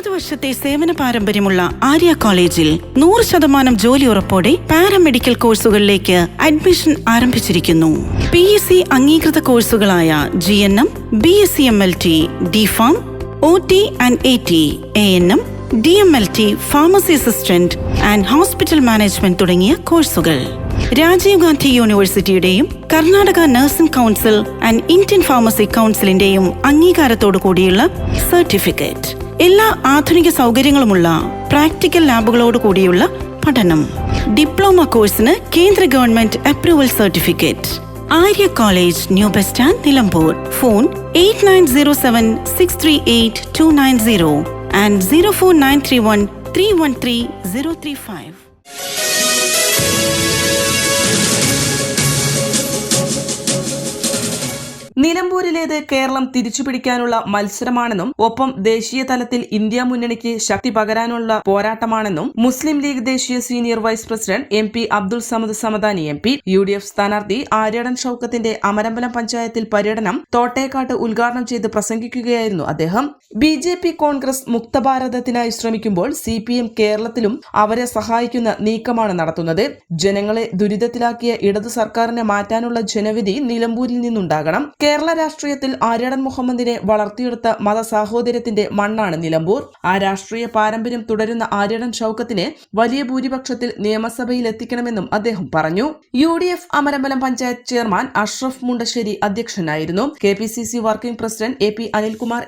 20 വർഷത്തെ സേവന പാരമ്പര്യമുള്ള ആര്യ കോളേജിൽ 100% ജോലി ഉറപ്പോടെ പാരാമെഡിക്കൽ കോഴ്സുകളിലേക്ക് അഡ്മിഷൻ ആരംഭിച്ചിരിക്കുന്നു. PSC അംഗീകൃത കോഴ്സുകളായ GNM, BSc MLT, DPharm, OT and AT, ANM, DMLT, Pharmacy Assistant and Hospital Management തുടങ്ങിയ കോഴ്സുകൾ രാജീവ് ഗാന്ധി യൂണിവേഴ്സിറ്റിയുടെയും Karnataka nursing council and Indian pharmacy കൗൺസിലിന്റെയും അംഗീകാരത്തോടു കൂടിയുള്ള സർട്ടിഫിക്കറ്റ്. എല്ലാ ആധുനിക സൗകര്യങ്ങളുമുള്ള പ്രാക്ടിക്കൽ ലാബുകളോട് കൂടിയുള്ള പഠനം. ഡിപ്ലോമ കോഴ്സിന് കേന്ദ്ര government approval certificate. Arya college, new bus stand, Nilambur. Phone 8907638290 and 04931313035. നിലമ്പൂരിലേത് കേരളം തിരിച്ചുപിടിക്കാനുള്ള മത്സരമാണെന്നും ഒപ്പം ദേശീയ തലത്തിൽ ഇന്ത്യ മുന്നണിക്ക് ശക്തി പകരാനുള്ള പോരാട്ടമാണെന്നും മുസ്ലിം ലീഗ് ദേശീയ senior vice president MP Abdul Samad Samadani MP. UDF സ്ഥാനാർത്ഥി ആര്യാടൻ ഷൌക്കത്തിന്റെ അമരമ്പലം പഞ്ചായത്തിൽ പര്യടനം തോട്ടേക്കാട്ട് ഉദ്ഘാടനം ചെയ്ത് പ്രസംഗിക്കുകയായിരുന്നു അദ്ദേഹം. BJP കോൺഗ്രസ് മുക്തഭാരതത്തിനായി ശ്രമിക്കുമ്പോൾ CPM കേരളത്തിലും അവരെ സഹായിക്കുന്ന നീക്കമാണ് നടത്തുന്നത്. ജനങ്ങളെ ദുരിതത്തിലാക്കിയ ഇടതു സർക്കാരിനെ മാറ്റാനുള്ള ജനവിധി നിലമ്പൂരിൽ നിന്നുണ്ടാകണം. കേരള രാഷ്ട്രീയത്തിൽ ആര്യാടൻ മുഹമ്മദിനെ വളർത്തിയെടുത്ത മതസാഹോദര്യത്തിന്റെ മണ്ണാണ് നിലമ്പൂർ. ആ രാഷ്ട്രീയ പാരമ്പര്യം തുടരുന്ന ആര്യാടൻ ഷൌക്കത്തിനെ വലിയ ഭൂരിപക്ഷത്തിൽ നിയമസഭയിൽ എത്തിക്കണമെന്നും അദ്ദേഹം പറഞ്ഞു. UDF അമരമ്പലം പഞ്ചായത്ത് ചെയർമാൻ അഷ്റഫ് മുണ്ടശ്ശേരി അധ്യക്ഷനായിരുന്നു. KPCC working president AP Anilkumar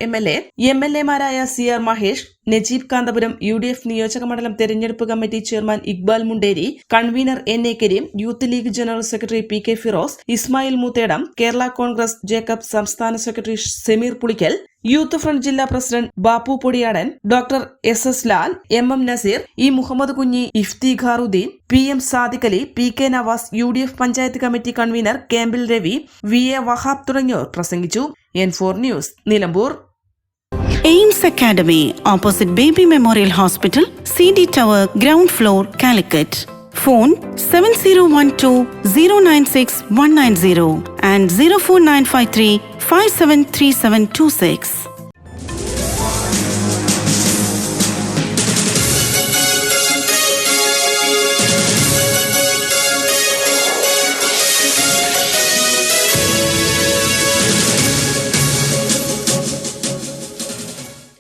MLA മാരായ CR മഹേഷ്, നജീബ് കാന്തപുരം, UDF നിയോജക മണ്ഡലം തെരഞ്ഞെടുപ്പ് committee chairman Iqbal Munderi, convener NA Kareem, youth league general secretary PK Firoz, Ismail Moothedam, Kerala Congress Jacob സംസ്ഥാന secretary Sameer Pulikkal, youth front ജില്ലാ president Bappu Podiyadan, doctor SS Lal, MM Naseer, E Muhammad Kunhi, Iftikharuddin, PM Sadiq Ali, PK Navas, UDF panchayat committee convener കേമ്പിൽ Ravi, VA Wahab തുടങ്ങിയവർ പ്രസംഗിച്ചു. N4 news, Nilambur. Aims Academy, opposite Baby Memorial Hospital, CD tower, ground floor, Calicut. Phone 7012096190 and 04953573726.